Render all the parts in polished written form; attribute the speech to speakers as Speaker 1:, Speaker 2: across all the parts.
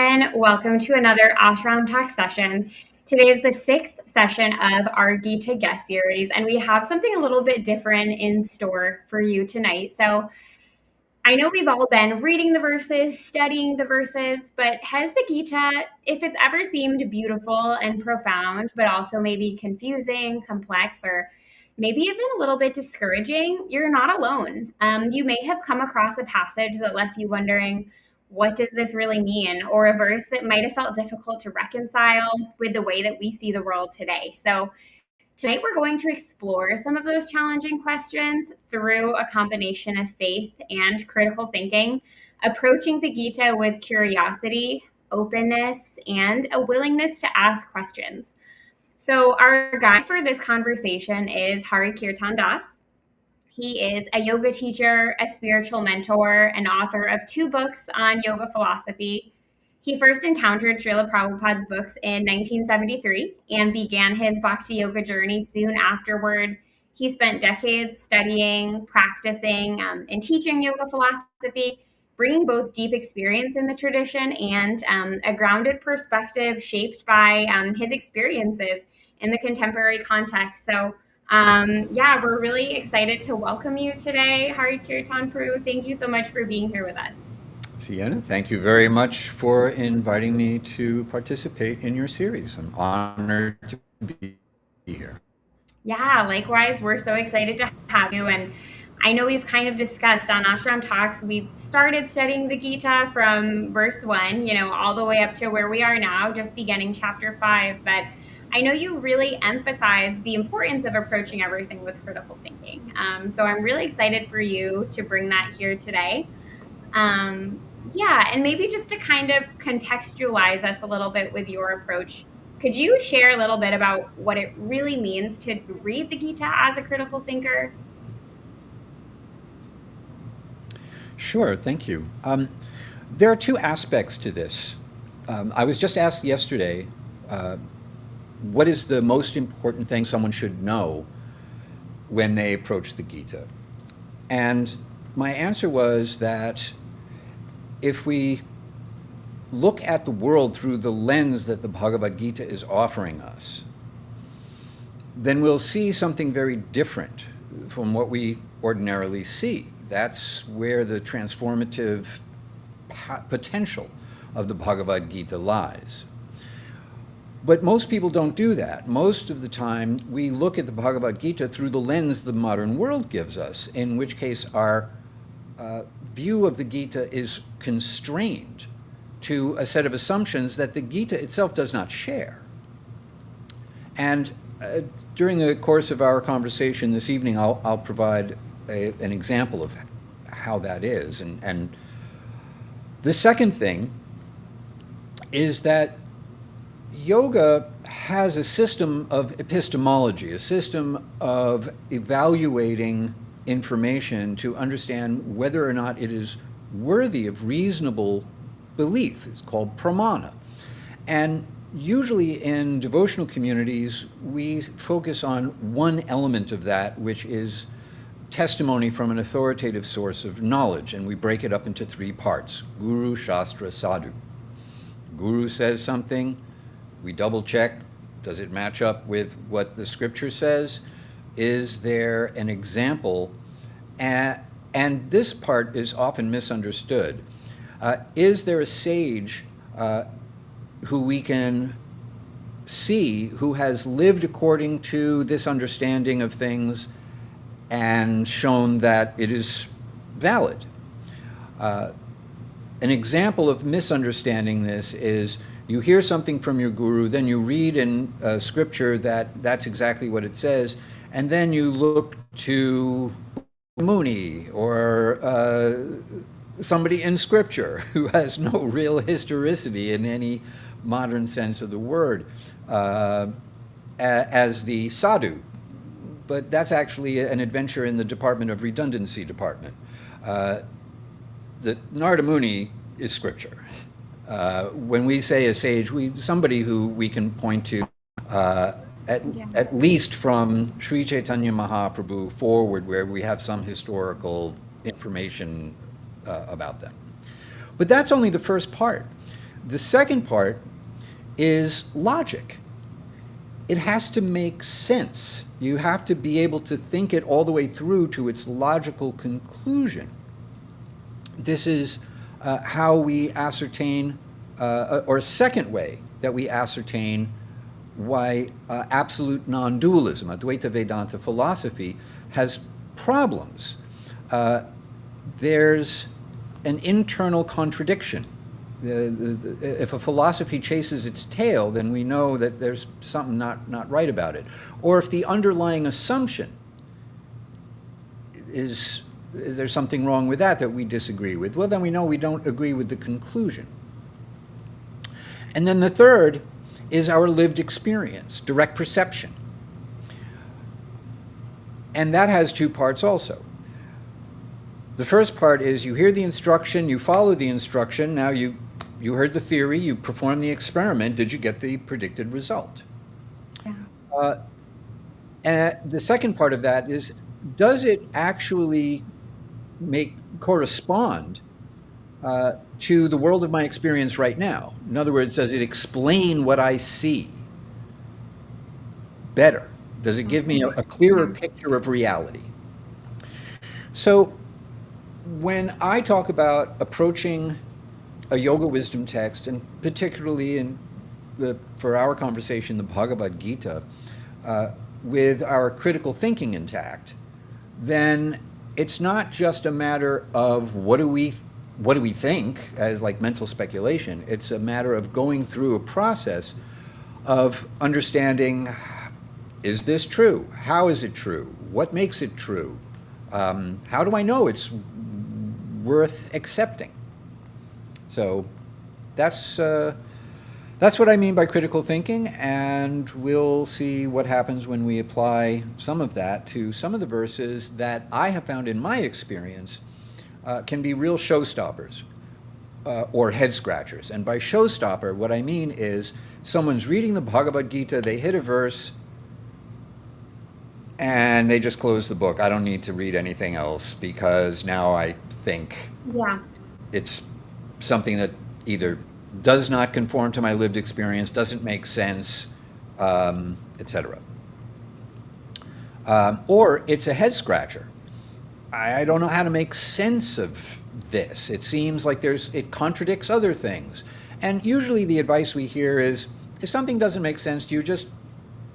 Speaker 1: and welcome to another Ashram Talk session. Today is the sixth session of our Gita guest series, and we have something a little bit different in store for you tonight. So I know we've all been reading the verses, studying the verses, but has the Gita, if it's ever seemed beautiful and profound, but also maybe confusing, complex, or maybe even a little bit discouraging, you're not alone. You may have come across a passage that left you wondering, what does this really mean? Or a verse that might have felt difficult to reconcile with the way that we see the world today. So tonight, we're going to explore some of those challenging questions through a combination of faith and critical thinking, approaching the Gita with curiosity, openness, and a willingness to ask questions. So, our guide for this conversation is Hari-Kirtana. He is a yoga teacher, a spiritual mentor, and author of 2 books on yoga philosophy. He first encountered Srila Prabhupada's books in 1973 and began his bhakti yoga journey soon afterward. He spent decades studying, practicing, and teaching yoga philosophy, bringing both deep experience in the tradition and a grounded perspective shaped by his experiences in the contemporary context. So, yeah, we're really excited to welcome you today, Hari-Kirtan Prabhu. Thank you so much for being here with us.
Speaker 2: Sienna, thank you very much for inviting me to participate in your series. I'm honored to be here.
Speaker 1: Yeah, likewise, we're so excited to have you. And I know we've kind of discussed on Ashram Talks, we've started studying the Gita from verse 1, all the way up to where we are now, just beginning chapter 5. But I know you really emphasize the importance of approaching everything with critical thinking. So I'm really excited for you to bring that here today. Yeah, and maybe just to kind of contextualize us a little bit with your approach, could you share a little bit about what it really means to read the Gita as a critical thinker?
Speaker 2: Sure, thank you. There are 2 aspects to this. I was just asked yesterday, what is the most important thing someone should know when they approach the Gita? And my answer was that if we look at the world through the lens that the Bhagavad-gītā is offering us, then we'll see something very different from what we ordinarily see. That's where the transformative potential of the Bhagavad-gītā lies. But most people don't do that. Most of the time, we look at the Bhagavad-gītā through the lens the modern world gives us, in which case our view of the Gita is constrained to a set of assumptions that the Gita itself does not share. And during the course of our conversation this evening, I'll provide an example of how that is. And the second thing is that yoga has a system of epistemology, a system of evaluating information to understand whether or not it is worthy of reasonable belief. It's called pramana. And usually in devotional communities, we focus on one element of that, which is testimony from an authoritative source of knowledge, and we break it up into 3 parts: Guru, Shastra, Sadhu. Guru says something, we double check, does it match up with what the scripture says? Is there an example? And this part is often misunderstood. Is there a sage who we can see who has lived according to this understanding of things and shown that it is valid? An example of misunderstanding this is you hear something from your guru, then you read in scripture that that's exactly what it says, and then you look to Muni or somebody in scripture who has no real historicity in any modern sense of the word as the sadhu. But that's actually an adventure in the Department of Redundancy department. The Narada Muni is scripture. When we say a sage, somebody who we can point to at least from Sri Chaitanya Mahaprabhu forward, where we have some historical information about them. But that's only the first part. The second part is logic. It has to make sense. You have to be able to think it all the way through to its logical conclusion. This is how we ascertain, or a second way that we ascertain why absolute non-dualism, Advaita Vedanta philosophy, has problems. There's an internal contradiction. If a philosophy chases its tail, then we know that there's something not right about it. Or if the underlying assumption is there something wrong with that we disagree with, well, then we know we don't agree with the conclusion. And then the third is our lived experience, direct perception. And that has two parts also. The first part is you hear the instruction, you follow the instruction, now you heard the theory, you perform the experiment, did you get the predicted result? Yeah. And the second part of that is, does it actually correspond to the world of my experience right now? In other words, does it explain what I see better? Does it give me a clearer picture of reality? So when I talk about approaching a yoga wisdom text, and particularly for our conversation, the Bhagavad-gītā, with our critical thinking intact, then it's not just a matter of what do we think as like mental speculation. It's a matter of going through a process of understanding, is this true? How is it true? What makes it true? How do I know it's worth accepting? So that's what I mean by critical thinking, and we'll see what happens when we apply some of that to some of the verses that I have found in my experience can be real showstoppers or head scratchers. And by showstopper, what I mean is someone's reading the Bhagavad-gītā, they hit a verse, and they just close the book. I don't need to read anything else because now I think it's something that either does not conform to my lived experience, doesn't make sense, etc. Or it's a head scratcher. I don't know how to make sense of this. It seems like it contradicts other things. And usually the advice we hear is, if something doesn't make sense to you, just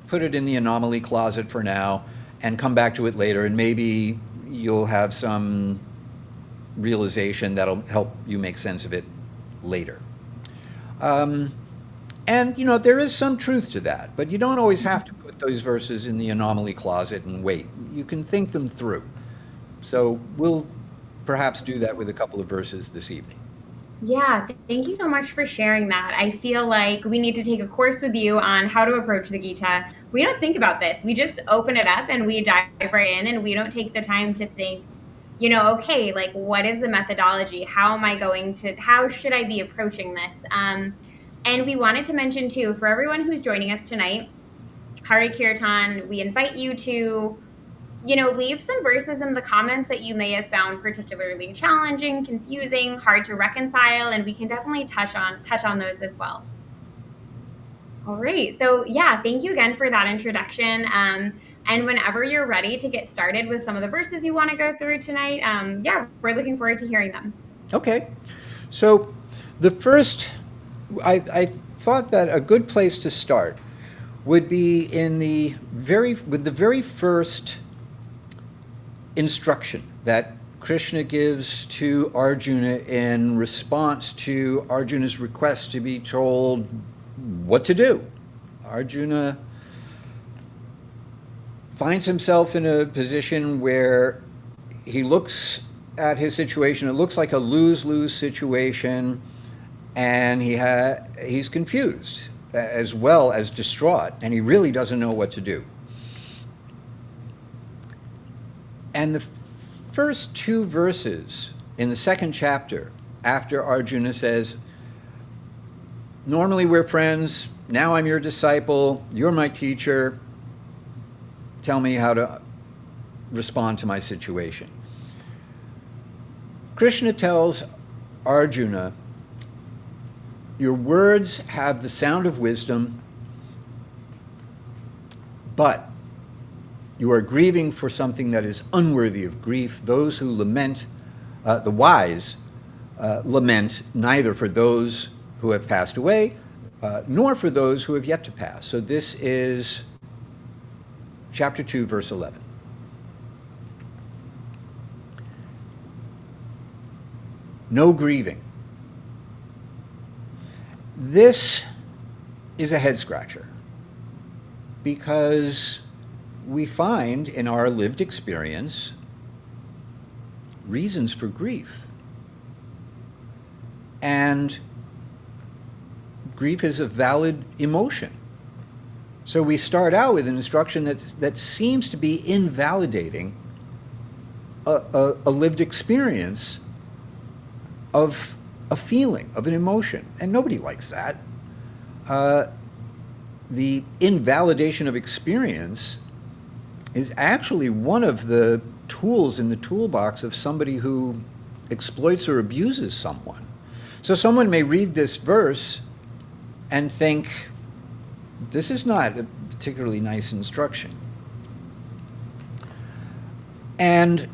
Speaker 2: put it in the anomaly closet for now and come back to it later, and maybe you'll have some realization that'll help you make sense of it later. And, there is some truth to that, but you don't always have to put those verses in the anomaly closet and wait. You can think them through. So we'll perhaps do that with a couple of verses this evening.
Speaker 1: Yeah, thank you so much for sharing that. I feel like we need to take a course with you on how to approach the Gita. We don't think about this. We just open it up and we dive right in, and we don't take the time to think, okay, like, what is the methodology? How should I be approaching this? And we wanted to mention too, for everyone who's joining us tonight, Hari-Kirtana, we invite you to leave some verses in the comments that you may have found particularly challenging, confusing, hard to reconcile, and we can definitely touch on those as well. All right, so thank you again for that introduction. And whenever you're ready to get started with some of the verses you want to go through tonight, we're looking forward to hearing them.
Speaker 2: Okay, so the first, I thought that a good place to start would be with the very first instruction that Krishna gives to Arjuna in response to Arjuna's request to be told what to do. Arjuna finds himself in a position where he looks at his situation, it looks like a lose-lose situation, and he's confused as well as distraught, and he really doesn't know what to do. And the first two verses in the second chapter, after Arjuna says, normally we're friends, now I'm your disciple, you're my teacher, tell me how to respond to my situation. Krishna tells Arjuna Your words have the sound of wisdom, but you are grieving for something that is unworthy of grief. Those who lament, the wise, lament neither for those who have passed away, nor for those who have yet to pass. So this is chapter 2, verse 11. No grieving. This is a head scratcher because we find in our lived experience reasons for grief. And grief is a valid emotion. So we start out with an instruction that seems to be invalidating a lived experience of a feeling, of an emotion. And nobody likes that. The invalidation of experience is actually one of the tools in the toolbox of somebody who exploits or abuses someone. So someone may read this verse and think, this is not a particularly nice instruction. And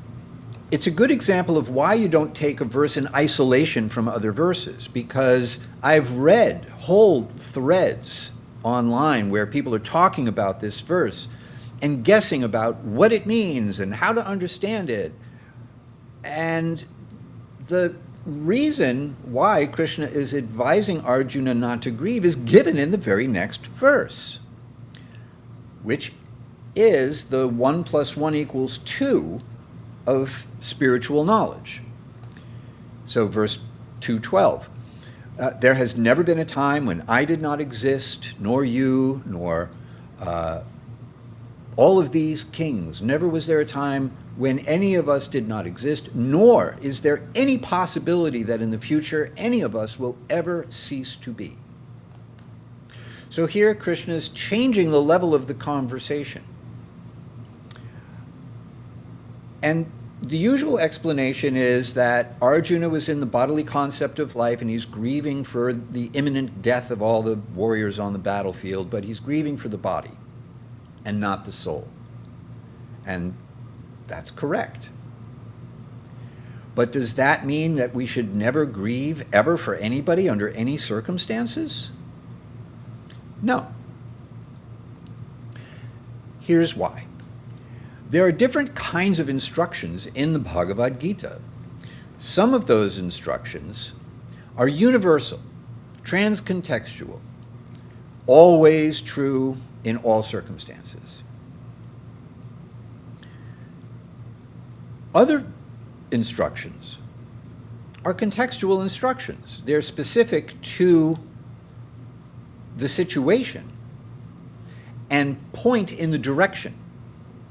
Speaker 2: it's a good example of why you don't take a verse in isolation from other verses, because I've read whole threads online where people are talking about this verse and guessing about what it means and how to understand it. And the reason why Krishna is advising Arjuna not to grieve is given in the very next verse, which is the 1 + 1 = 2 of spiritual knowledge. So verse 2:12, there has never been a time when I did not exist, nor you, nor all of these kings. Never was there a time when any of us did not exist, nor is there any possibility that in the future any of us will ever cease to be. So here Krishna is changing the level of the conversation. And the usual explanation is that Arjuna was in the bodily concept of life and he's grieving for the imminent death of all the warriors on the battlefield, but he's grieving for the body and not the soul. And that's correct. But does that mean that we should never grieve ever for anybody under any circumstances? No. Here's why. There are different kinds of instructions in the Bhagavad-gītā. Some of those instructions are universal, transcontextual, always true in all circumstances. Other instructions are contextual instructions. They're specific to the situation and point in the direction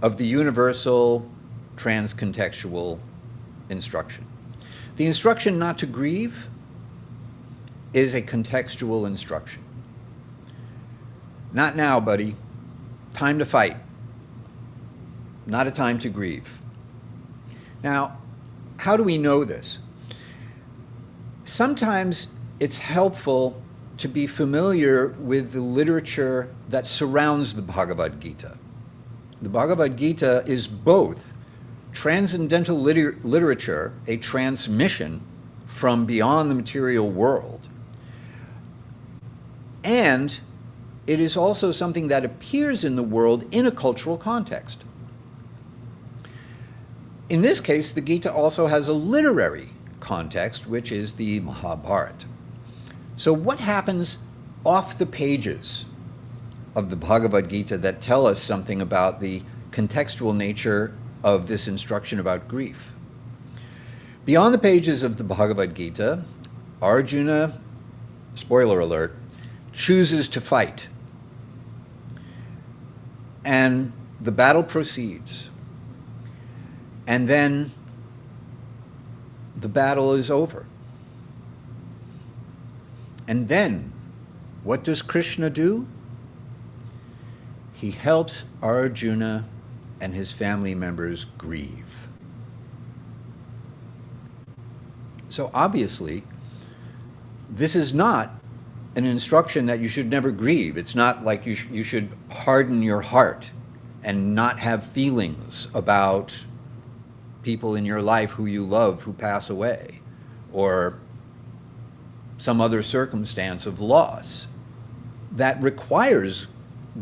Speaker 2: of the universal transcontextual instruction. The instruction not to grieve is a contextual instruction. Not now, buddy. Time to fight. Not a time to grieve. Now, how do we know this? Sometimes it's helpful to be familiar with the literature that surrounds the Bhagavad-gītā. The Bhagavad-gītā is both transcendental literature, a transmission from beyond the material world, and it is also something that appears in the world in a cultural context. In this case, the Gita also has a literary context, which is the Mahabharata. So what happens off the pages of the Bhagavad-gītā that tell us something about the contextual nature of this instruction about grief? Beyond the pages of the Bhagavad-gītā, Arjuna, spoiler alert, chooses to fight. And the battle proceeds. And then the battle is over. And then, what does Krishna do? He helps Arjuna and his family members grieve. So obviously, this is not an instruction that you should never grieve. It's not like you should harden your heart and not have feelings about people in your life who you love who pass away, or some other circumstance of loss that requires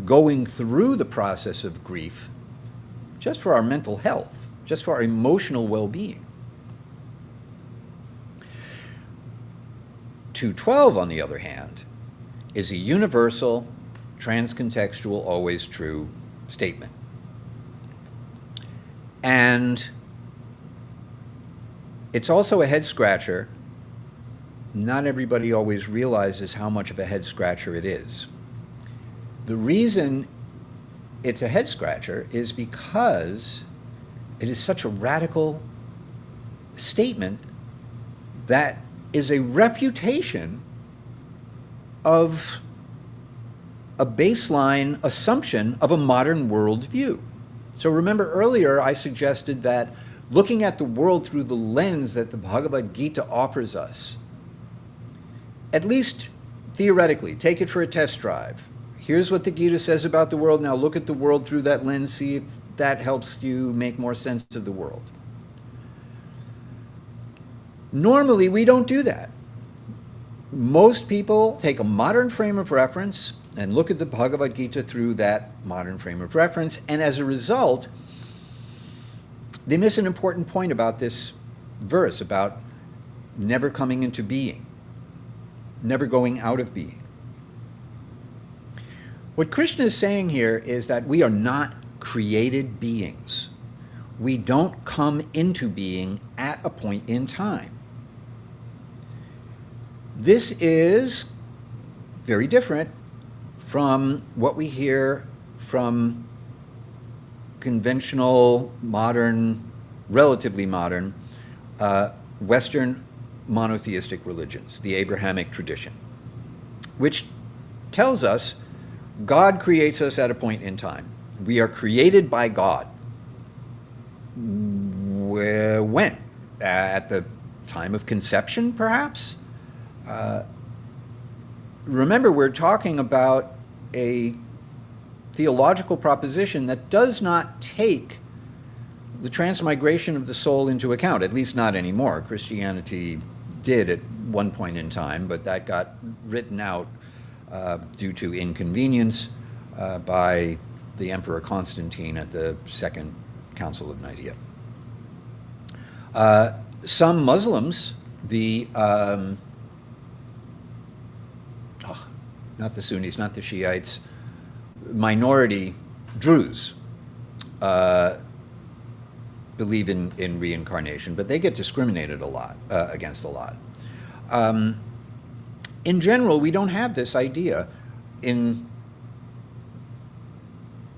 Speaker 2: going through the process of grief just for our mental health, just for our emotional well-being. 212, on the other hand, is a universal, transcontextual, always true statement. And it's also a head-scratcher. Not everybody always realizes how much of a head-scratcher it is. The reason it's a head-scratcher is because it is such a radical statement that is a refutation of a baseline assumption of a modern worldview. So remember earlier I suggested that looking at the world through the lens that the Bhagavad-gītā offers us, at least theoretically, take it for a test drive. Here's what the Gita says about the world. Now look at the world through that lens, see if that helps you make more sense of the world. Normally, we don't do that. Most people take a modern frame of reference and look at the Bhagavad-gītā through that modern frame of reference, and as a result, they miss an important point about this verse, about never coming into being, never going out of being. What Krishna is saying here is that we are not created beings. We don't come into being at a point in time. This is very different from what we hear from conventional, modern, relatively modern, Western monotheistic religions, the Abrahamic tradition, which tells us God creates us at a point in time. We are created by God. When? At the time of conception, perhaps? Remember, we're talking about a theological proposition that does not take the transmigration of the soul into account, at least not anymore. Christianity did at one point in time, but that got written out due to inconvenience by the Emperor Constantine at the Second Council of Nicaea. Some Muslims, not the Sunnis, not the Shiites, minority Druze believe in reincarnation, but they get discriminated a lot against a lot. In general, we don't have this idea in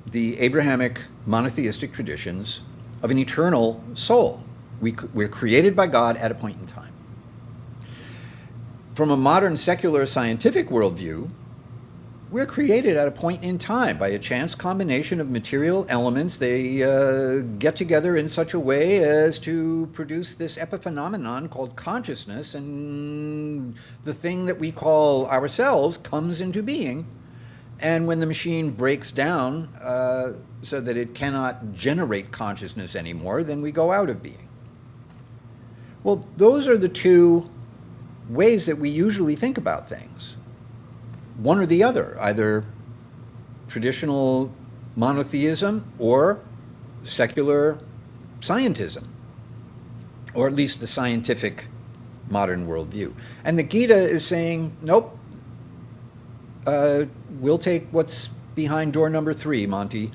Speaker 2: the Abrahamic monotheistic traditions of an eternal soul. We're created by God at a point in time. From a modern secular scientific worldview, we're created at a point in time by a chance combination of material elements. They get together in such a way as to produce this epiphenomenon called consciousness, and the thing that we call ourselves comes into being. And when the machine breaks down so that it cannot generate consciousness anymore, then we go out of being. Well, those are the two ways that we usually think about things. One or the other, either traditional monotheism or secular scientism, or at least the scientific modern worldview. And the Gita is saying, nope, we'll take what's behind door number 3, Monty.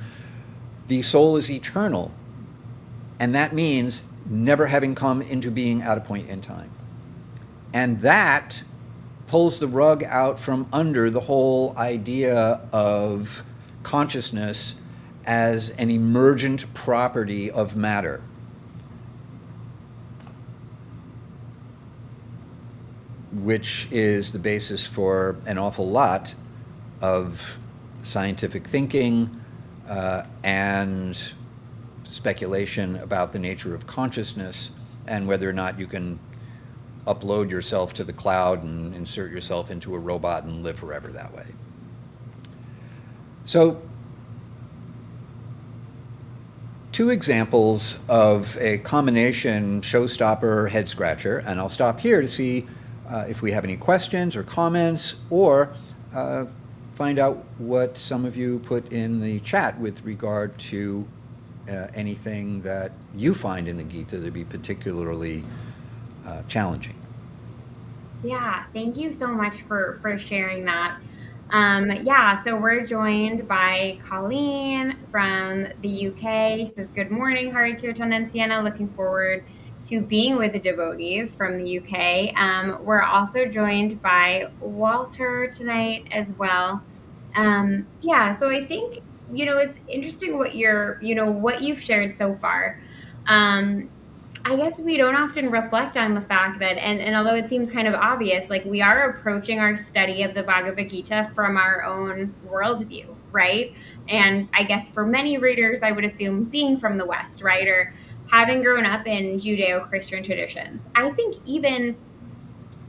Speaker 2: The soul is eternal, and that means never having come into being at a point in time. And that pulls the rug out from under the whole idea of consciousness as an emergent property of matter. Which is the basis for an awful lot of scientific thinking and speculation about the nature of consciousness and whether or not you can upload yourself to the cloud and insert yourself into a robot and live forever that way. So, two examples of a combination showstopper head scratcher, and I'll stop here to see if we have any questions or comments, or find out what some of you put in the chat with regard to anything that you find in the Gita to be particularly challenging.
Speaker 1: Yeah, thank you so much for sharing that. Yeah, so we're joined by Colleen from the UK. Says, good morning, Hari-Kirtana and Sienna. Looking forward to being with the devotees from the UK. We're also joined by Walter tonight as well. Yeah, so I think, it's interesting what what you've shared so far. I guess we don't often reflect on the fact that, and although it seems kind of obvious, like we are approaching our study of the Bhagavad-gītā from our own worldview, right? And I guess for many readers, I would assume being from the West, right? Or having grown up in Judeo-Christian traditions. I think even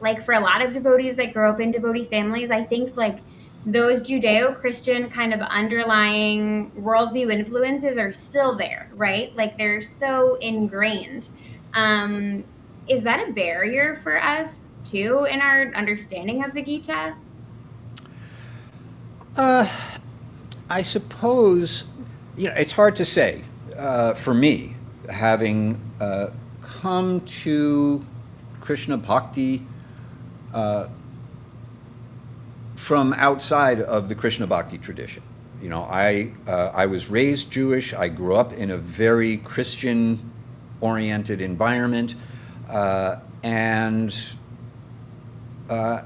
Speaker 1: like for a lot of devotees that grow up in devotee families, I think like those Judeo-Christian kind of underlying worldview influences are still there, right? Like they're so ingrained. Is that a barrier for us too in our understanding of the Gita?
Speaker 2: I suppose, it's hard to say for me, having come to Krishna Bhakti from outside of the Krishna Bhakti tradition. I was raised Jewish. I grew up in a very Christian-oriented environment, and I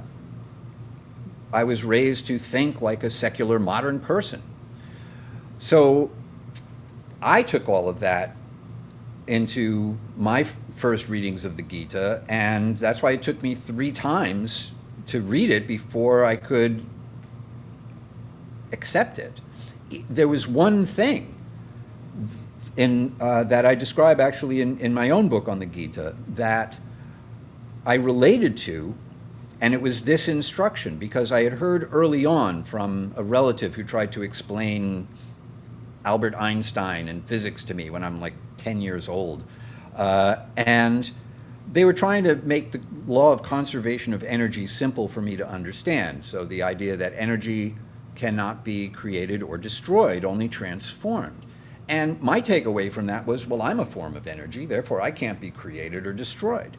Speaker 2: was raised to think like a secular modern person. So I took all of that into my first readings of the Gita, and that's why it took me 3 times to read it before I could accept it. There was one thing that I describe actually in my own book on the Gita that I related to, and it was this instruction, because I had heard early on from a relative who tried to explain Albert Einstein and physics to me when I'm like 10 years old. And they were trying to make the law of conservation of energy simple for me to understand. So the idea that energy cannot be created or destroyed, only transformed. And my takeaway from that was, well, I'm a form of energy, therefore I can't be created or destroyed.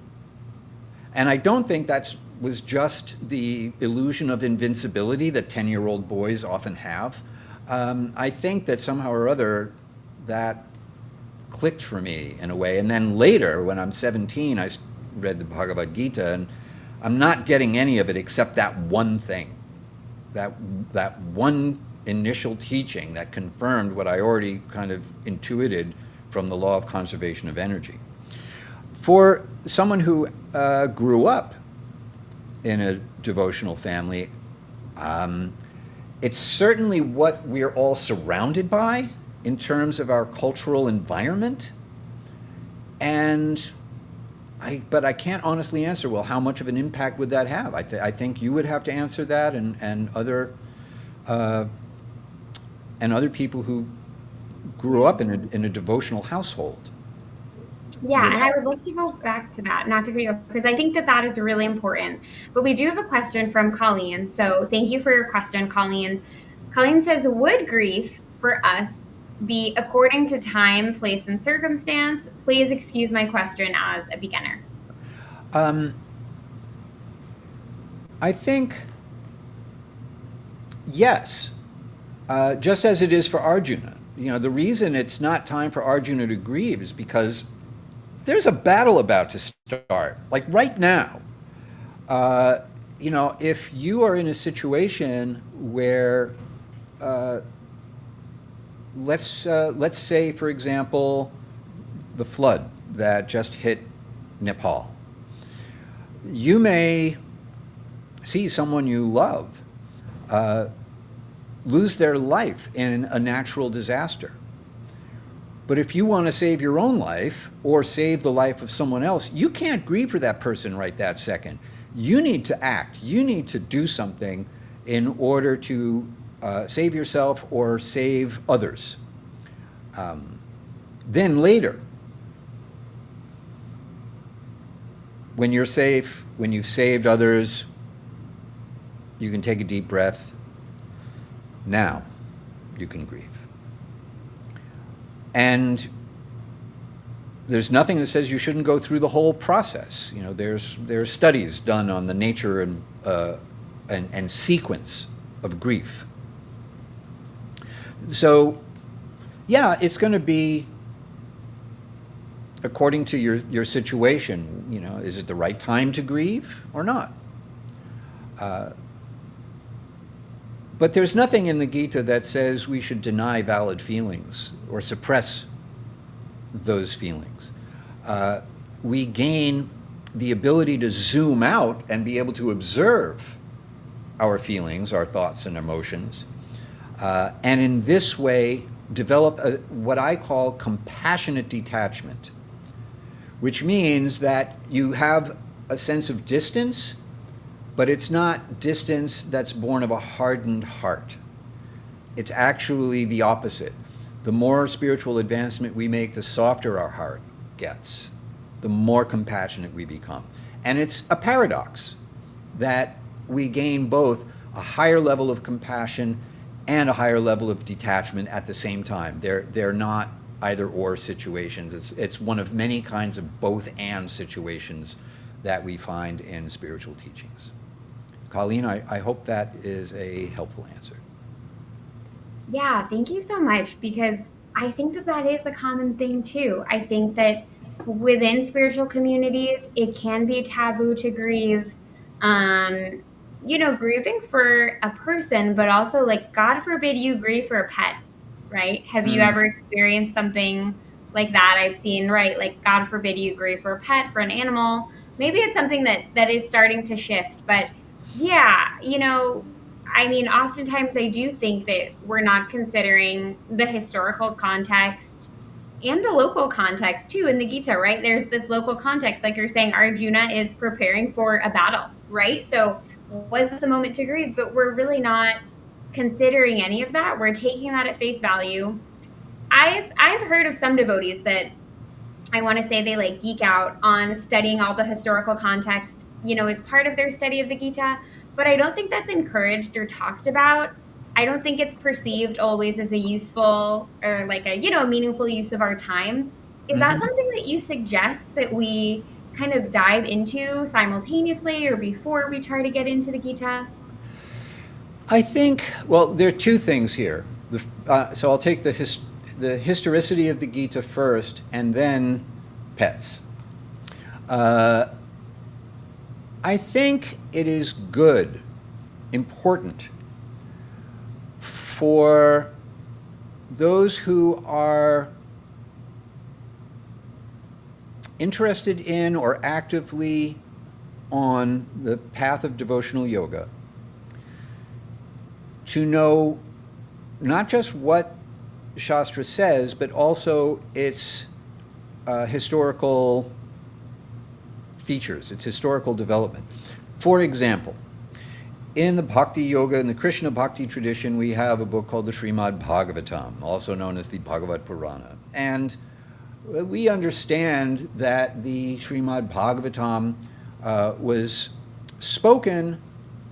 Speaker 2: And I don't think that was just the illusion of invincibility that 10-year-old boys often have. I think that somehow or other that clicked for me in a way. And then later, when I'm 17, I read the Bhagavad-gītā, and I'm not getting any of it except that one thing, that one initial teaching that confirmed what I already kind of intuited from the law of conservation of energy. For someone who grew up in a devotional family, it's certainly what we're all surrounded by in terms of our cultural environment. But I can't honestly answer, well, how much of an impact would that have? I think you would have to answer that, and other people who grew up in a devotional household.
Speaker 1: Yeah, and I would like to go back to that, not to go, because I think that is really important. But we do have a question from Colleen. So thank you for your question, Colleen. Colleen says, would grief for us be according to time, place, and circumstance? Please excuse my question as a beginner.
Speaker 2: I think, yes, just as it is for Arjuna. The reason it's not time for Arjuna to grieve is because there's a battle about to start, like right now. If you are in a situation where, let's say, for example, the flood that just hit Nepal, you may see someone you love lose their life in a natural disaster. But if you want to save your own life or save the life of someone else, you can't grieve for that person right that second. You need to act. You need to do something in order to save yourself or save others. Then later, when you're safe, when you've saved others, you can take a deep breath. Now you can grieve. And there's nothing that says you shouldn't go through the whole process. You know, there's studies done on the nature and sequence of grief. So, yeah, it's going to be according to your situation. You know, is it the right time to grieve or not? But there's nothing in the Gita that says we should deny valid feelings or suppress those feelings. We gain the ability to zoom out and be able to observe our feelings, our thoughts and emotions, and in this way develop what I call compassionate detachment, which means that you have a sense of distance, but it's not distance that's born of a hardened heart. It's actually the opposite. The more spiritual advancement we make, the softer our heart gets, the more compassionate we become. And it's a paradox that we gain both a higher level of compassion and a higher level of detachment at the same time. They're not either or situations. It's one of many kinds of both and situations that we find in spiritual teachings. Colleen, I hope that is a helpful answer.
Speaker 1: Yeah, thank you so much, because I think that is a common thing too. I think that within spiritual communities, it can be taboo to grieve. Grieving for a person, but also, like, God forbid you grieve for a pet, right? Have you ever experienced something like that? I've seen, right? Like, God forbid you grieve for a pet, for an animal. Maybe it's something that is starting to shift, but yeah, I mean, oftentimes I do think that we're not considering the historical context and the local context too in the Gita, right? There's this local context, like you're saying, Arjuna is preparing for a battle, right? So was this a moment to grieve? But we're really not considering any of that. We're taking that at face value. I've heard of some devotees that I want to say they like geek out on studying all the historical context, as part of their study of the Gita, but I don't think that's encouraged or talked about. I don't think it's perceived always as a useful or like a, meaningful use of our time. Is that something that you suggest that we kind of dive into simultaneously or before we try to get into the Gita?
Speaker 2: I think, well, there are two things here. So I'll take the historicity of the Gita first, and then pets. I think it is good, important, for those who are interested in or actively on the path of devotional yoga to know not just what Shastra says, but also its historical features, its historical development. For example, in the Bhakti Yoga, in the Krishna Bhakti tradition, we have a book called the Bhagavad-gītā, also known as the Bhagavad-purana. And we understand that the Bhagavad-gītā was spoken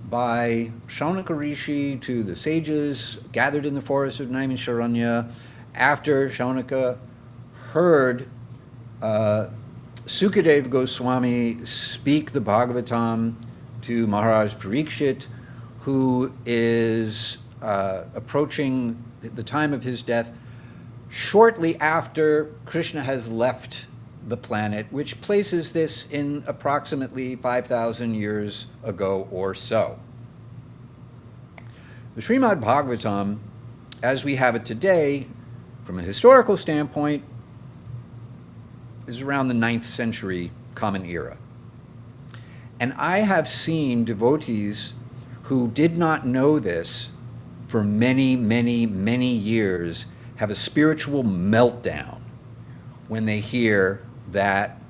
Speaker 2: by Shaunaka Rishi to the sages gathered in the forest of Naimisharanya after Shaunaka heard Sukadeva Goswami speak the Bhagavatam to Maharaj Parikshit, who is approaching the time of his death shortly after Krishna has left the planet, which places this in approximately 5,000 years ago or so. The Srimad Bhagavatam, as we have it today, from a historical standpoint, is around the 9th century Common Era. And I have seen devotees who did not know this for many, many, many years have a spiritual meltdown when they hear that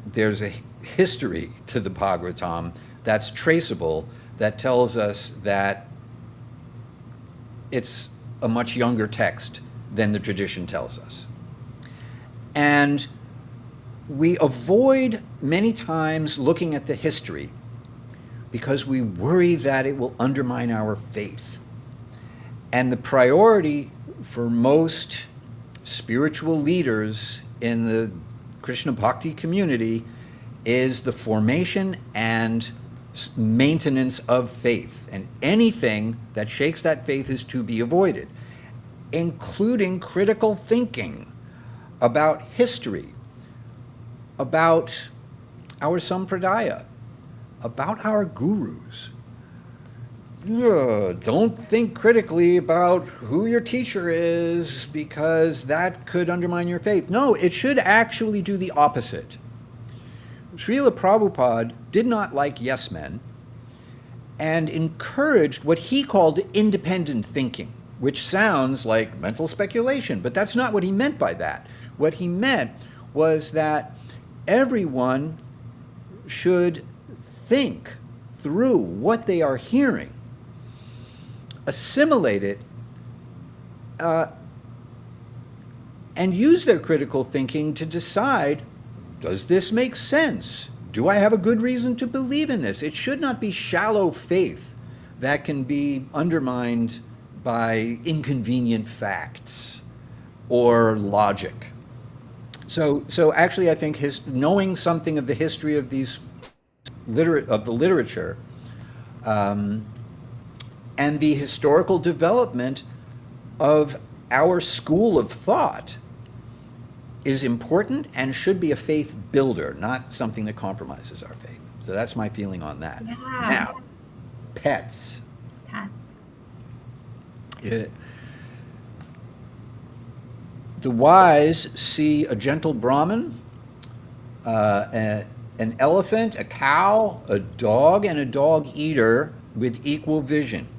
Speaker 2: there's a history to the Bhagavatam that's traceable, that tells us that it's a much younger text than the tradition tells us. And we avoid many times looking at the history because we worry that it will undermine our faith. And the priority for most spiritual leaders in the Krishna Bhakti community is the formation and maintenance of faith. And anything that shakes that faith is to be avoided, including critical thinking about history, about our sampradaya, about our gurus. Don't think critically about who your teacher is because that could undermine your faith. No, it should actually do the opposite. Srila Prabhupada did not like yes men and encouraged what he called independent thinking, which sounds like mental speculation, but that's not what he meant by that. What he meant was that everyone should think through what they are hearing, assimilate it, and use their critical thinking to decide, does this make sense? Do I have a good reason to believe in this? It should not be shallow faith that can be undermined by inconvenient facts or logic. So actually, I think knowing something of the history of these of the literature and the historical development of our school of thought is important and should be a faith builder, not something that compromises our faith. So that's my feeling on that.
Speaker 1: Yeah.
Speaker 2: Now, pets. The wise see a gentle Brahmin, an elephant, a cow, a dog, and a dog eater with equal vision.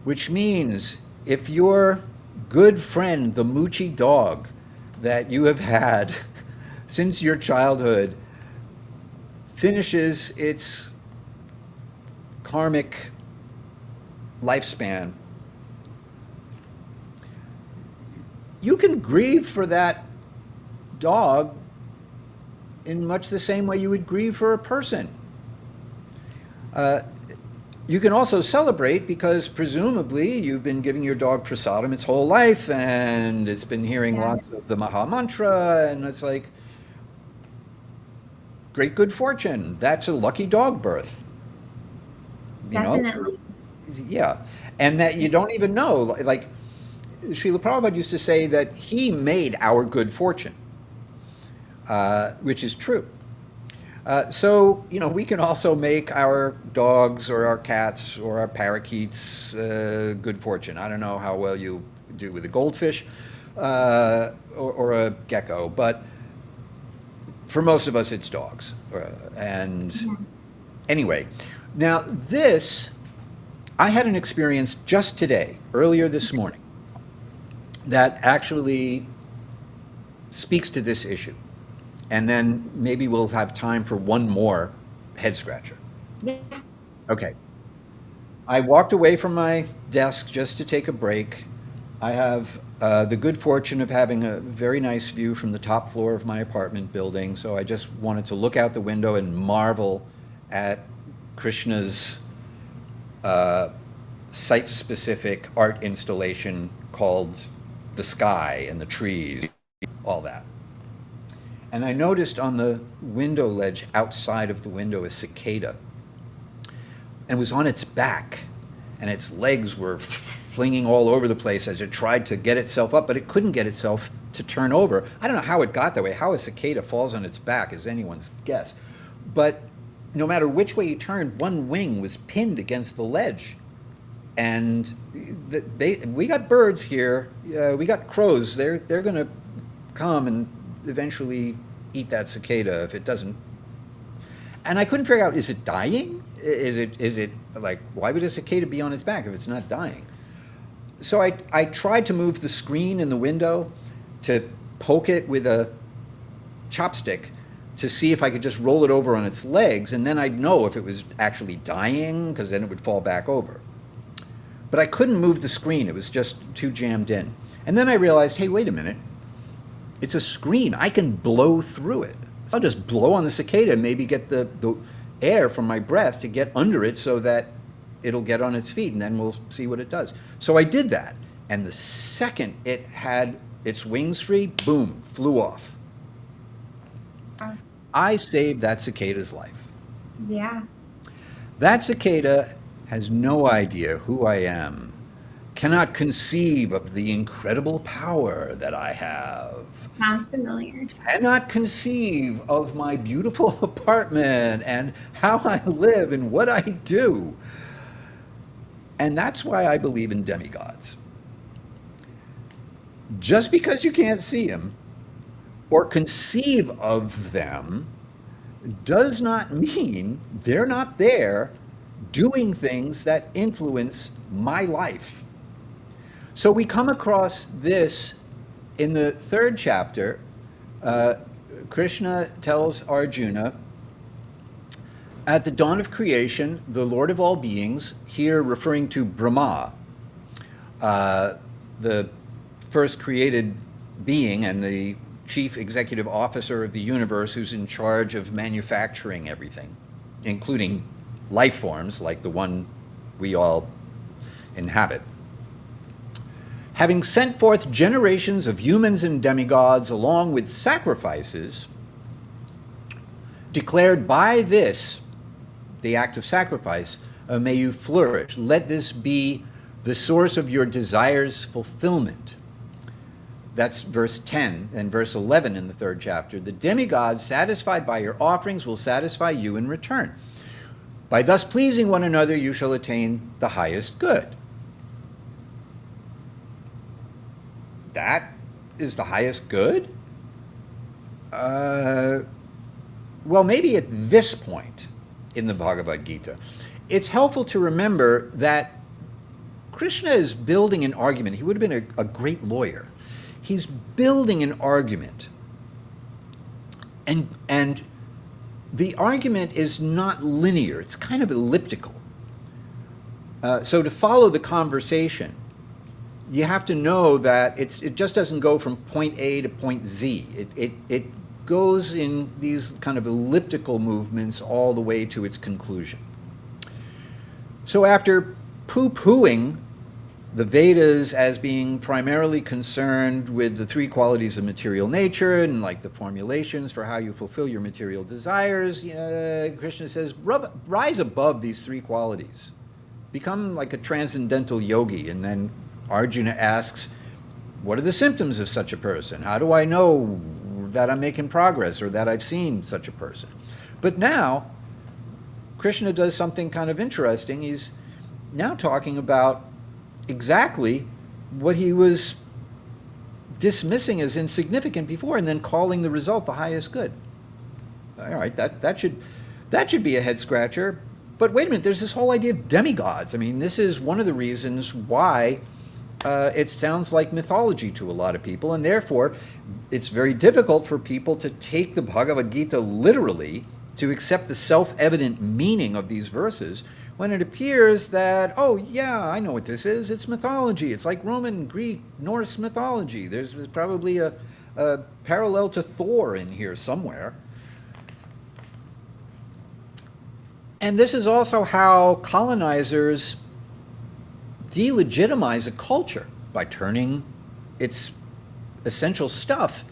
Speaker 2: Which means if your good friend, the Moochie dog that you have had since your childhood, finishes its karmic lifespan, you can grieve for that dog in much the same way you would grieve for a person. You can also celebrate because presumably you've been giving your dog prasadam its whole life and it's been hearing lots of the Maha Mantra, and it's like, great good fortune. That's a lucky dog birth. You
Speaker 1: Definitely.
Speaker 2: know? Yeah. And that you don't even know, like Srila Prabhupada used to say that he made our good fortune, which is true. So, we can also make our dogs or our cats or our parakeets good fortune. I don't know how well you do with a goldfish or a gecko, but for most of us, it's dogs. Anyway, now I had an experience just today, earlier this morning, that actually speaks to this issue. And then maybe we'll have time for one more head scratcher.
Speaker 1: Yeah.
Speaker 2: Okay. I walked away from my desk just to take a break. I have the good fortune of having a very nice view from the top floor of my apartment building, so I just wanted to look out the window and marvel at Krishna's site-specific art installation called The Sky and the Trees, all that. And I noticed on the window ledge outside of the window a cicada. And it was on its back, and its legs were flinging all over the place as it tried to get itself up, but it couldn't get itself to turn over. I don't know how it got that way. How a cicada falls on its back is anyone's guess. But no matter which way you turned, one wing was pinned against the ledge. And we got birds here. We got crows. They're going to come and eventually eat that cicada if it doesn't. And I couldn't figure out, is it dying? Is it like, why would a cicada be on its back if it's not dying? So I tried to move the screen in the window to poke it with a chopstick to see if I could just roll it over on its legs, and then I'd know if it was actually dying, because then it would fall back over. But I couldn't move the screen. It was just too jammed in. And then I realized, hey, wait a minute. It's a screen. I can blow through it. So I'll just blow on the cicada and maybe get the air from my breath to get under it so that it'll get on its feet, and then we'll see what it does. So I did that. And the second it had its wings free, boom, flew off. I saved that cicada's life.
Speaker 1: Yeah.
Speaker 2: That cicada has no idea who I am, cannot conceive of the incredible power that I have.
Speaker 1: Sounds familiar.
Speaker 2: Cannot conceive of my beautiful apartment and how I live and what I do. And that's why I believe in demigods. Just because you can't see them or conceive of them does not mean they're not there doing things that influence my life. So we come across this in the third chapter. Krishna tells Arjuna, at the dawn of creation, the Lord of all beings, here referring to Brahma, the first created being and the chief executive officer of the universe, who's in charge of manufacturing everything, including life forms like the one we all inhabit. Having sent forth generations of humans and demigods along with sacrifices, declared by this, the act of sacrifice, may you flourish. Let this be the source of your desires' fulfillment. That's verse 10 and verse 11 in the third chapter. The demigods, satisfied by your offerings, will satisfy you in return. By thus pleasing one another, you shall attain the highest good. That is the highest good? Well, maybe at this point in the Bhagavad-gītā, it's helpful to remember that Krishna is building an argument. He would have been a great lawyer. He's building an argument. And the argument is not linear. It's kind of elliptical. So to follow the conversation, you have to know that it just doesn't go from point A to point Z. It goes in these kind of elliptical movements all the way to its conclusion. So after poo-pooing the Vedas as being primarily concerned with the three qualities of material nature and like the formulations for how you fulfill your material desires, Krishna says, rise above these three qualities. Become like a transcendental yogi. And then Arjuna asks, what are the symptoms of such a person? How do I know that I'm making progress or that I've seen such a person? But now, Krishna does something kind of interesting. He's now talking about exactly what he was dismissing as insignificant before and then calling the result the highest good. All right, that should be a head scratcher. But wait a minute, there's this whole idea of demigods. I mean, this is one of the reasons why it sounds like mythology to a lot of people, and therefore it's very difficult for people to take the Bhagavad-gītā literally, to accept the self-evident meaning of these verses, when it appears that, oh yeah, I know what this is, it's mythology. It's like Roman, Greek, Norse mythology. There's probably a parallel to Thor in here somewhere. And this is also how colonizers delegitimize a culture by turning its essential stuff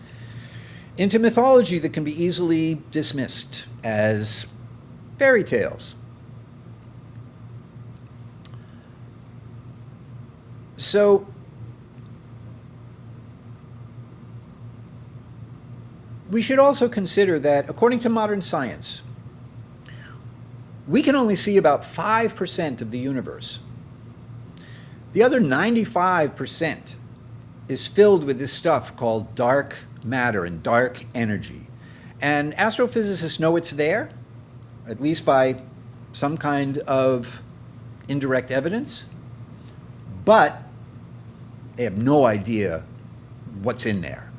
Speaker 2: into mythology that can be easily dismissed as fairy tales. So we should also consider that, according to modern science, we can only see about 5% of the universe. The other 95% is filled with this stuff called dark matter and dark energy. And astrophysicists know it's there, at least by some kind of indirect evidence, but they have no idea what's in there.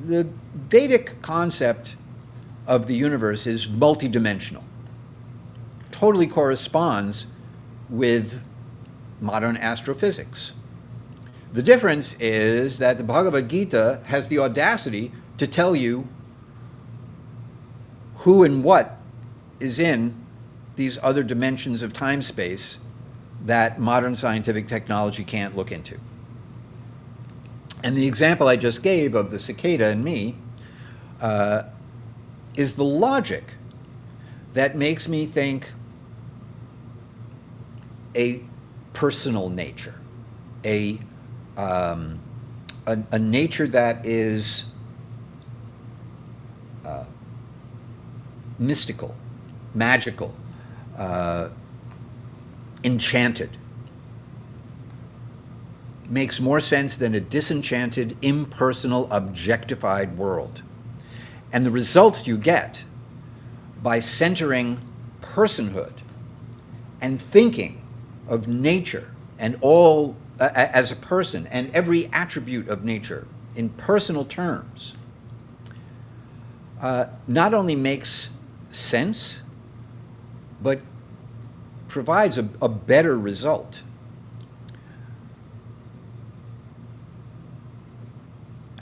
Speaker 2: The Vedic concept of the universe is multidimensional. Totally corresponds with modern astrophysics. The difference is that the Bhagavad-gītā has the audacity to tell you who and what is in these other dimensions of time-space that modern scientific technology can't look into. And the example I just gave of the cicada and me is the logic that makes me think a personal nature, a nature that is mystical, magical, enchanted, makes more sense than a disenchanted, impersonal, objectified world. And the results you get by centering personhood and thinking of nature and all as a person and every attribute of nature in personal terms not only makes sense, but provides a better result.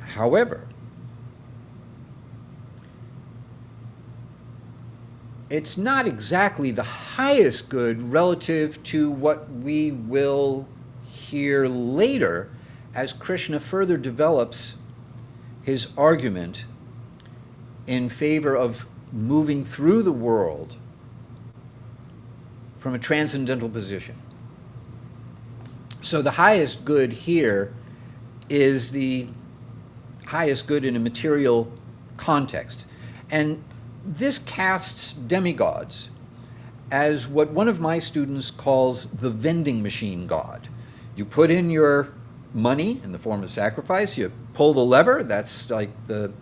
Speaker 2: However, it's not exactly the highest good relative to what we will hear later as Krishna further develops his argument in favor of moving through the world from a transcendental position. So the highest good here is the highest good in a material context. And this casts demigods as what one of my students calls the vending machine god. You put in your money in the form of sacrifice, you pull the lever, that's like the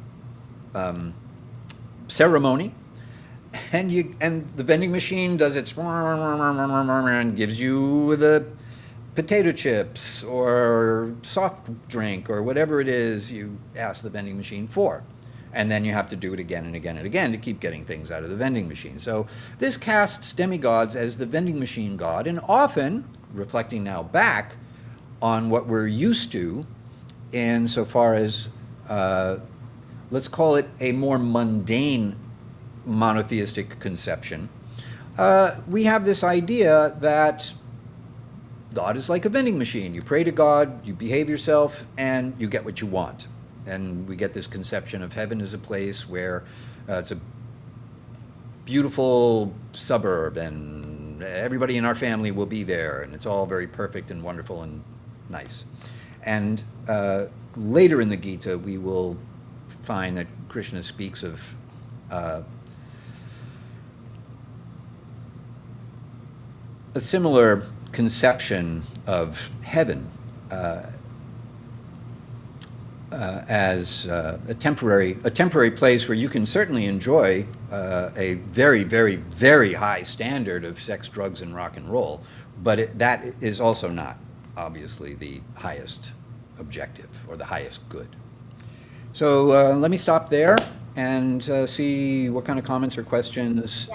Speaker 2: ceremony, and the vending machine does its and gives you the potato chips or soft drink or whatever it is you ask the vending machine for. And then you have to do it again and again and again to keep getting things out of the vending machine. So this casts demigods as the vending machine god, and often, reflecting now back on what we're used to insofar as, let's call it a more mundane monotheistic conception, we have this idea that God is like a vending machine. You pray to God, you behave yourself, and you get what you want. And we get this conception of heaven as a place where it's a beautiful suburb and everybody in our family will be there and it's all very perfect and wonderful and nice. And later in the Gita, we will find that Krishna speaks of a similar conception of heaven as a temporary place where you can certainly enjoy a very, very, very high standard of sex, drugs, and rock and roll, but that is also not obviously the highest objective or the highest good. So let me stop there and see what kind of comments or questions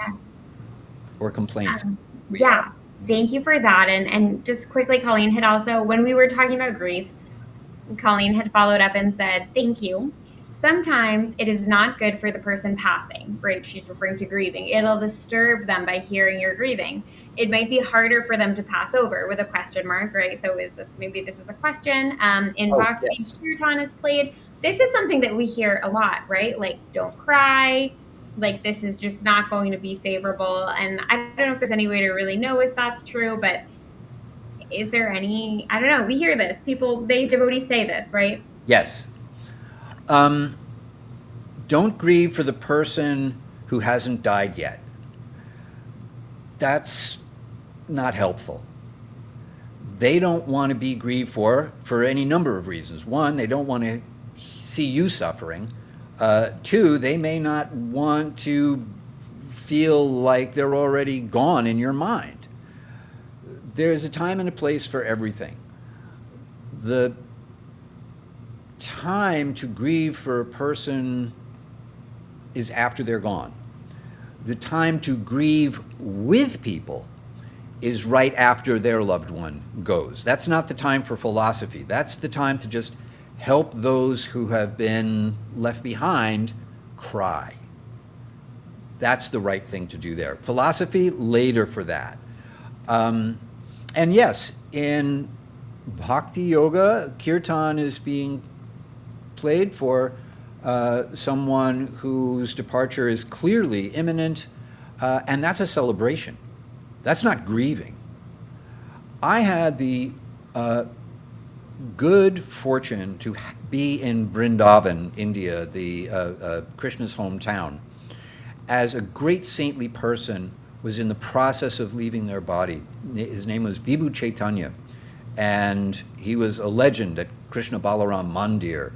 Speaker 2: or complaints we have.
Speaker 1: Thank you for that. And just quickly, Colleen had also, when we were talking about grief, Colleen had followed up and said, thank you. Sometimes it is not good for the person passing, right? She's referring to grieving. It'll disturb them by hearing you're grieving. It might be harder for them to pass over with a question mark, right? So maybe this is a question. In Hari-Kirtana is played. This is something that we hear a lot, right? Like, don't cry. Like, this is just not going to be favorable. And I don't know if there's any way to really know if that's true, but is there any, I don't know, we hear this. Devotees say this, right?
Speaker 2: Yes. Don't grieve for the person who hasn't died yet. That's not helpful. They don't want to be grieved for any number of reasons. One, they don't want to see you suffering. Two, they may not want to feel like they're already gone in your mind. There's a time and a place for everything. The time to grieve for a person is after they're gone. The time to grieve with people is right after their loved one goes. That's not the time for philosophy. That's the time to just help those who have been left behind cry. That's the right thing to do there. Philosophy, later for that. And yes, in Bhakti Yoga, Kirtan is being played for someone whose departure is clearly imminent, and that's a celebration. That's not grieving. I had the good fortune to be in Vrindavan, India, Krishna's hometown, as a great saintly person was in the process of leaving their body. His name was Vibhu Chaitanya, and he was a legend at Krishna Balaram Mandir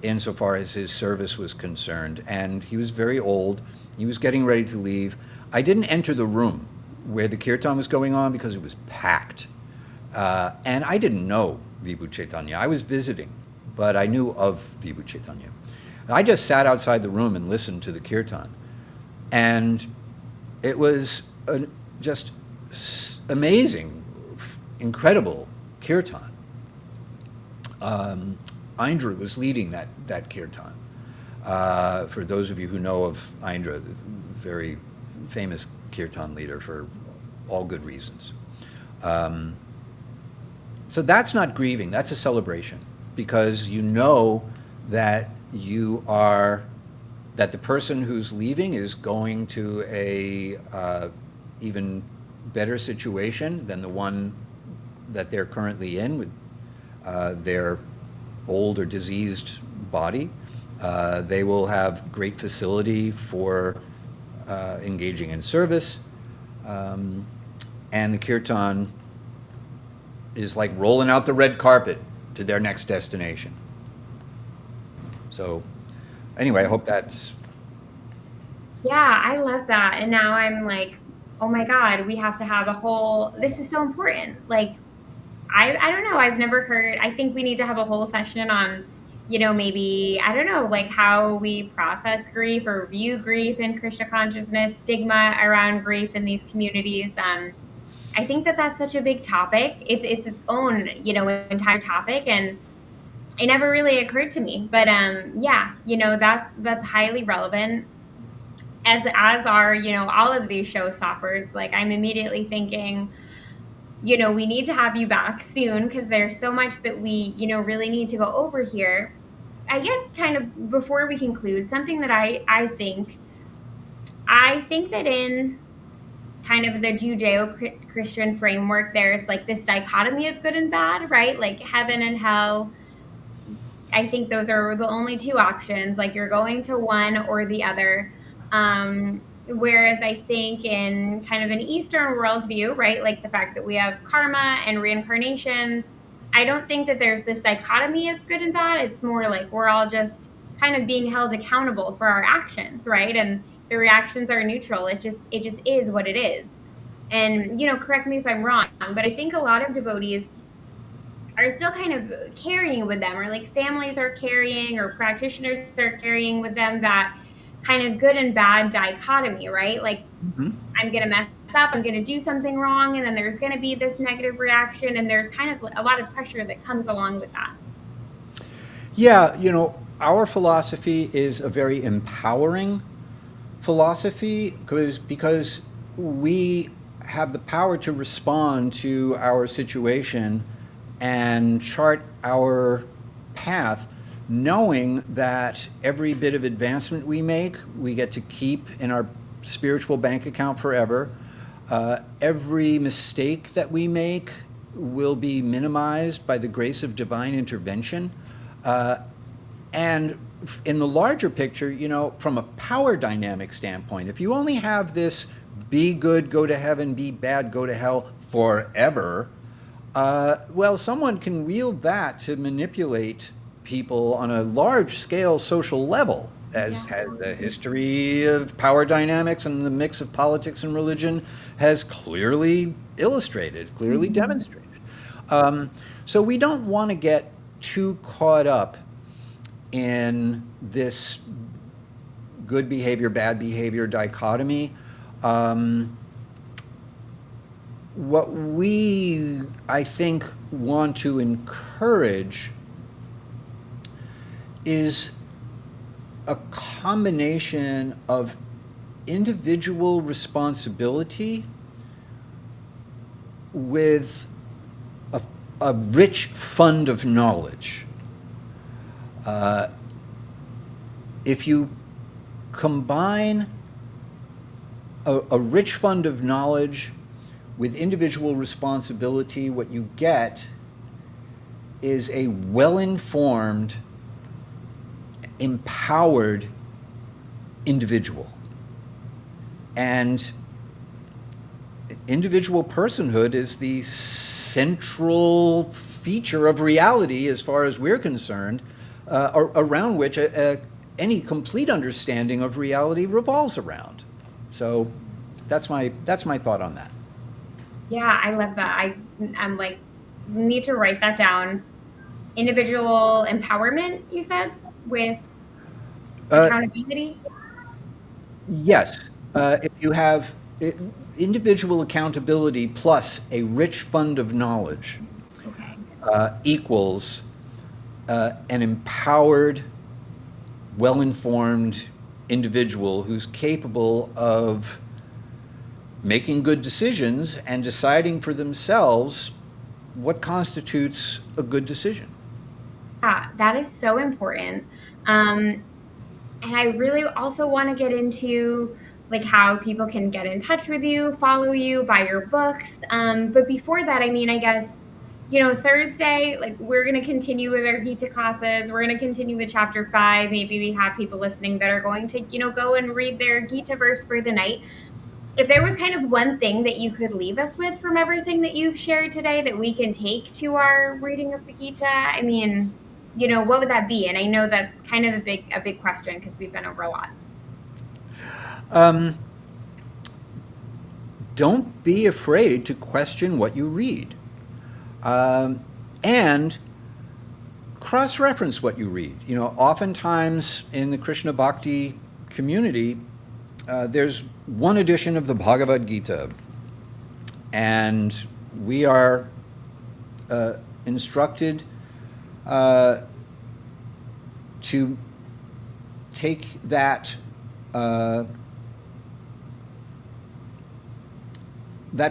Speaker 2: insofar as his service was concerned. And he was very old. He was getting ready to leave. I didn't enter the room where the kirtan was going on because it was packed. And I didn't know Vibhu Chaitanya. I was visiting, but I knew of Vibhu Chaitanya. I just sat outside the room and listened to the kirtan. And it was just amazing, incredible kirtan. Indra was leading that kirtan. For those of you who know of Indra, the very famous kirtan leader for all good reasons. So that's not grieving, that's a celebration, because you know that that the person who's leaving is going to a even better situation than the one that they're currently in with their old or diseased body. They will have great facility for engaging in service, and the kirtan is like rolling out the red carpet to their next destination. So anyway, I hope that's...
Speaker 1: Yeah, I love that. And now I'm like, oh my God, we have to have a whole, this is so important. Like, I don't know, I've never heard, I think we need to have a whole session on, maybe, I don't know, like how we process grief or view grief in Krishna consciousness, stigma around grief in these communities. I think that that's such a big topic. It's its own, entire topic, and it never really occurred to me. But yeah, that's highly relevant. As are, all of these showstoppers. Like, I'm immediately thinking, we need to have you back soon because there's so much that we, really need to go over here. I guess kind of before we conclude, something that I think that in kind of the Judeo-Christian framework, there's like this dichotomy of good and bad, right? Like heaven and hell. I think those are the only two options. Like you're going to one or the other. Whereas I think in kind of an Eastern worldview, right, like the fact that we have karma and reincarnation, I don't think that there's this dichotomy of good and bad. It's more like we're all just kind of being held accountable for our actions, right? And the reactions are neutral. It just is what it is. And, correct me if I'm wrong, but I think a lot of devotees are still kind of carrying with them, or like families are carrying, or practitioners are carrying with them that kind of good and bad dichotomy, right? Like, I'm going to mess up, I'm going to do something wrong, and then there's going to be this negative reaction, and there's kind of a lot of pressure that comes along with that.
Speaker 2: Yeah, our philosophy is a very empowering philosophy because we have the power to respond to our situation and chart our path, knowing that every bit of advancement we make, we get to keep in our spiritual bank account forever. Every mistake that we make will be minimized by the grace of divine intervention. And in the larger picture, from a power dynamic standpoint, if you only have this be good, go to heaven, be bad, go to hell forever, well, someone can wield that to manipulate people on a large-scale social level, as the history of power dynamics and the mix of politics and religion has clearly illustrated, clearly demonstrated. So we don't want to get too caught up in this good behavior, bad behavior dichotomy. What we, I think, want to encourage is a combination of individual responsibility with a rich fund of knowledge. If you combine a rich fund of knowledge with individual responsibility, what you get is a well-informed, empowered individual. And individual personhood is the central feature of reality, as far as we're concerned, around which any complete understanding of reality revolves around. So that's my thought on that.
Speaker 1: Yeah, I love that. I'm like, need to write that down. Individual empowerment, you said, with accountability?
Speaker 2: Yes. If you have individual accountability plus a rich fund of knowledge,
Speaker 1: Okay.
Speaker 2: equals an empowered, well-informed individual who's capable of making good decisions and deciding for themselves what constitutes a good decision.
Speaker 1: Yeah, that is so important. And I really also want to get into like how people can get in touch with you, follow you, buy your books. But before that, I mean, I guess, Thursday, like we're going to continue with our Gita classes. We're going to continue with chapter 5. Maybe we have people listening that are going to, go and read their Gita verse for the night. If there was kind of one thing that you could leave us with from everything that you've shared today that we can take to our reading of the Gita, I mean, what would that be? And I know that's kind of a big question because we've been over a lot.
Speaker 2: Don't be afraid to question what you read. And cross-reference what you read. Oftentimes in the Krishna Bhakti community, there's one edition of the Bhagavad-gītā, and we are instructed to take that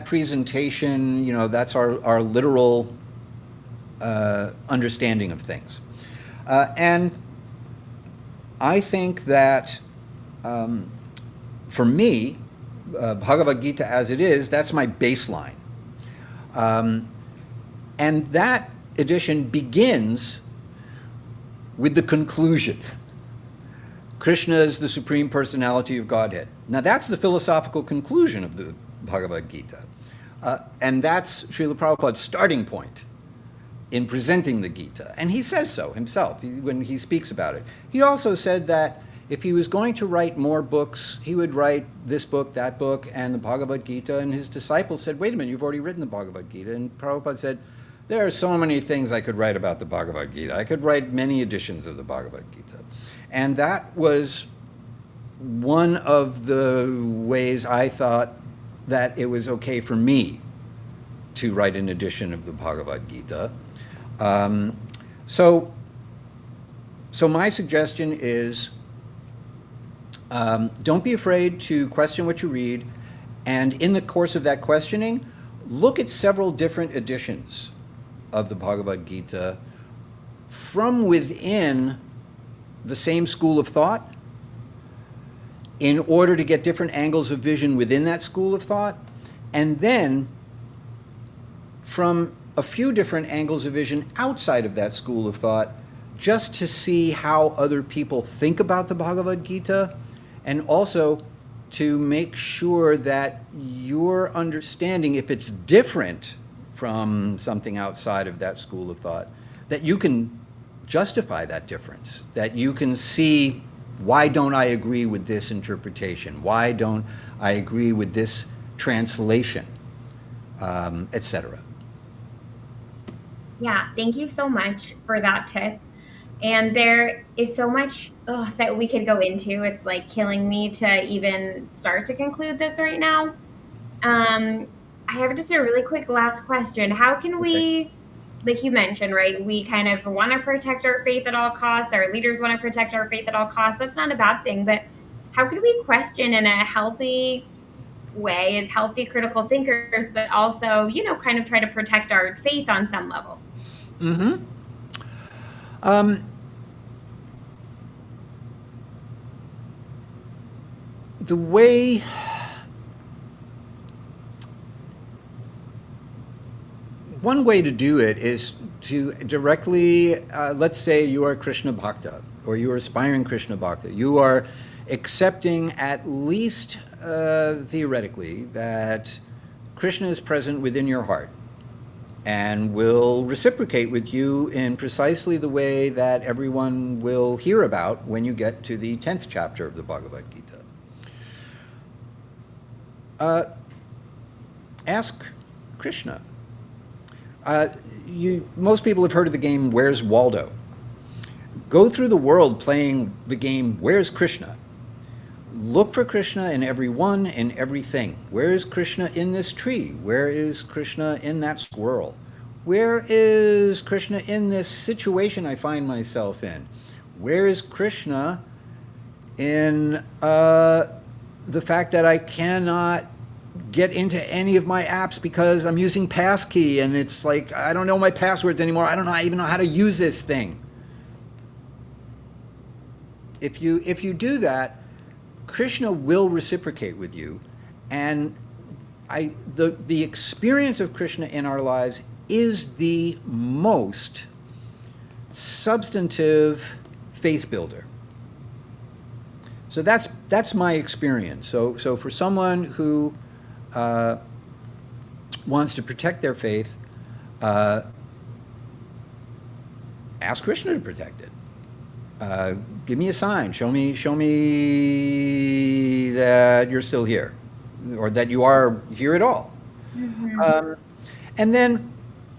Speaker 2: presentation, that's our literal understanding of things. And I think that for me, Bhagavad-gītā as it is, that's my baseline. And that edition begins with the conclusion. Krishna is the Supreme Personality of Godhead. Now that's the philosophical conclusion of the Bhagavad-gītā. And that's Srila Prabhupada's starting point in presenting the Gita. And he says so himself when he speaks about it. He also said that if he was going to write more books, he would write this book, that book, and the Bhagavad-gītā. And his disciples said, wait a minute, you've already written the Bhagavad-gītā. And Prabhupada said, there are so many things I could write about the Bhagavad-gītā. I could write many editions of the Bhagavad-gītā. And that was one of the ways I thought that it was okay for me to write an edition of the Bhagavad-gītā. So my suggestion is, don't be afraid to question what you read, and in the course of that questioning, look at several different editions of the Bhagavad-gītā from within the same school of thought in order to get different angles of vision within that school of thought, and then from a few different angles of vision outside of that school of thought, just to see how other people think about the Bhagavad-gītā, and also to make sure that your understanding, if it's different from something outside of that school of thought, that you can justify that difference, that you can see, why don't I agree with this interpretation? Why don't I agree with this translation, etc.
Speaker 1: Yeah, thank you so much for that tip. And there is so much that we could go into. It's like killing me to even start to conclude this right now. Um, I have just a really quick last question. How can
Speaker 2: Okay.
Speaker 1: we, like you mentioned, right? We kind of want to protect our faith at all costs. Our leaders want to protect our faith at all costs. That's not a bad thing. But how can we question in a healthy way as healthy critical thinkers, but also, kind of try to protect our faith on some level?
Speaker 2: Mm-hmm. Um, the way One way to do it is to directly, let's say you are Krishna Bhakta or you are aspiring Krishna Bhakta. You are accepting, at least theoretically, that Krishna is present within your heart and will reciprocate with you in precisely the way that everyone will hear about when you get to the 10th chapter of the Bhagavad-gītā. Ask Krishna. Most people have heard of the game Where's Waldo? Go through the world playing the game Where's Krishna? Look for Krishna in everyone and everything. Where is Krishna in this tree? Where is Krishna in that squirrel? Where is Krishna in this situation I find myself in? Where is Krishna in the fact that I cannot get into any of my apps because I'm using passkey and it's like I don't know my passwords anymore. I don't even know how to use this thing. If you do that, Krishna will reciprocate with you, and the experience of Krishna in our lives is the most substantive faith builder. So that's my experience. So for someone who wants to protect their faith, ask Krishna to protect it. Give me a sign. Show me that you're still here, or that you are here at all.
Speaker 1: Mm-hmm.
Speaker 2: And then,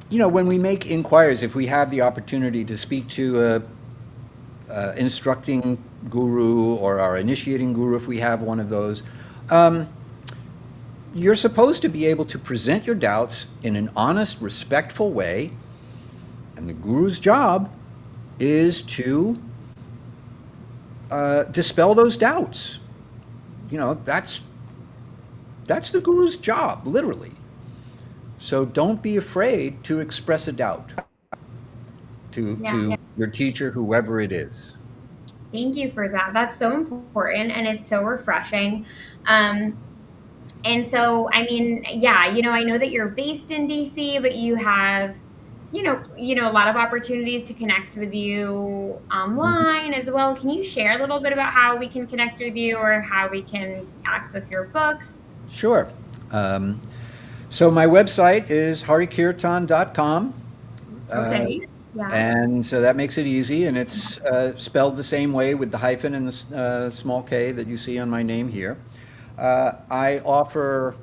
Speaker 2: when we make inquiries, if we have the opportunity to speak to a instructing guru or our initiating guru, if we have one of those, you're supposed to be able to present your doubts in an honest, respectful way, and the guru's job is to dispel those doubts. That's the guru's job, literally. So don't be afraid to express a doubt to your teacher, whoever it is.
Speaker 1: Thank you for that. That's so important and it's so refreshing. And so, I mean, I know that you're based in DC, but you have, a lot of opportunities to connect with you online as well. Can you share a little bit about how we can connect with you or how we can access your books?
Speaker 2: Sure. So my website is Hari-Kirtana.com.
Speaker 1: Okay. Yeah.
Speaker 2: And so that makes it easy, and it's spelled the same way with the hyphen and the small k that you see on my name here. I offer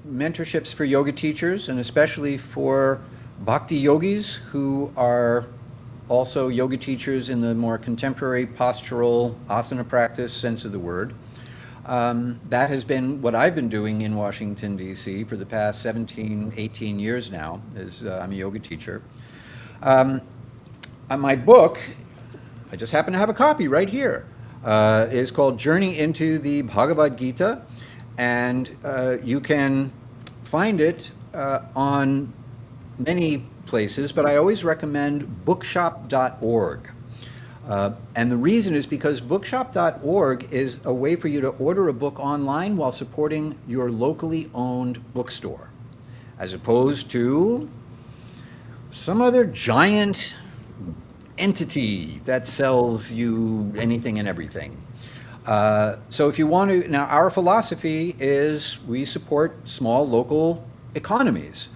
Speaker 2: mentorships for yoga teachers, and especially for bhakti yogis who are also yoga teachers in the more contemporary postural asana practice sense of the word. That has been what I've been doing in Washington, D.C. for the past 17, 18 years now, as I'm a yoga teacher. My book, I just happen to have a copy right here, is called Journey into the Bhagavad-gītā, and you can find it on many places, but I always recommend bookshop.org. And the reason is because bookshop.org is a way for you to order a book online while supporting your locally owned bookstore, as opposed to some other giant entity that sells you anything and everything. So if you want to, now our philosophy is we support small local economies.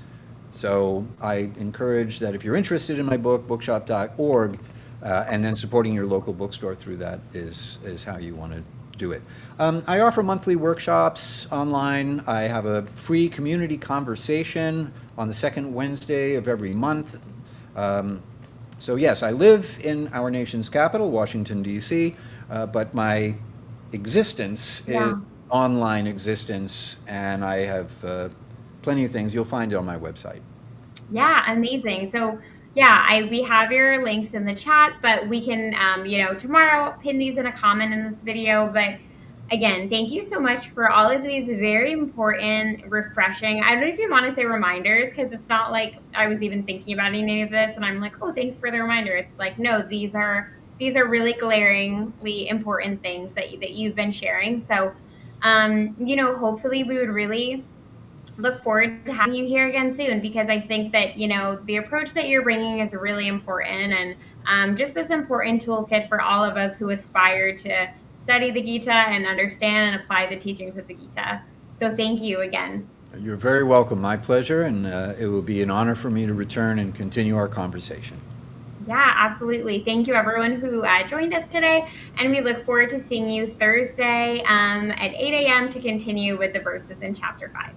Speaker 2: So I encourage that if you're interested in my book, bookshop.org, and then supporting your local bookstore through that is how you want to do it. I offer monthly workshops online. I have a free community conversation on the second Wednesday of every month. So yes, I live in our nation's capital, Washington, D.C., but my existence is
Speaker 1: Yeah.
Speaker 2: online existence, and I have plenty of things. You'll find it on my website.
Speaker 1: Yeah, amazing. So yeah, we have your links in the chat, but we can tomorrow pin these in a comment in this video. But again, thank you so much for all of these very important, refreshing. I don't know if you want to say reminders, because it's not like I was even thinking about any of this and I'm like, oh, thanks for the reminder. It's like, no, these are really glaringly important things that you've been sharing. So hopefully we would really look forward to having you here again soon, because I think that, the approach that you're bringing is really important, and just this important toolkit for all of us who aspire to study the Gita and understand and apply the teachings of the Gita. So thank you again.
Speaker 2: You're very welcome. My pleasure, and it will be an honor for me to return and continue our conversation.
Speaker 1: Yeah, absolutely. Thank you, everyone who joined us today. And we look forward to seeing you Thursday at 8 a.m. to continue with the verses in chapter 5.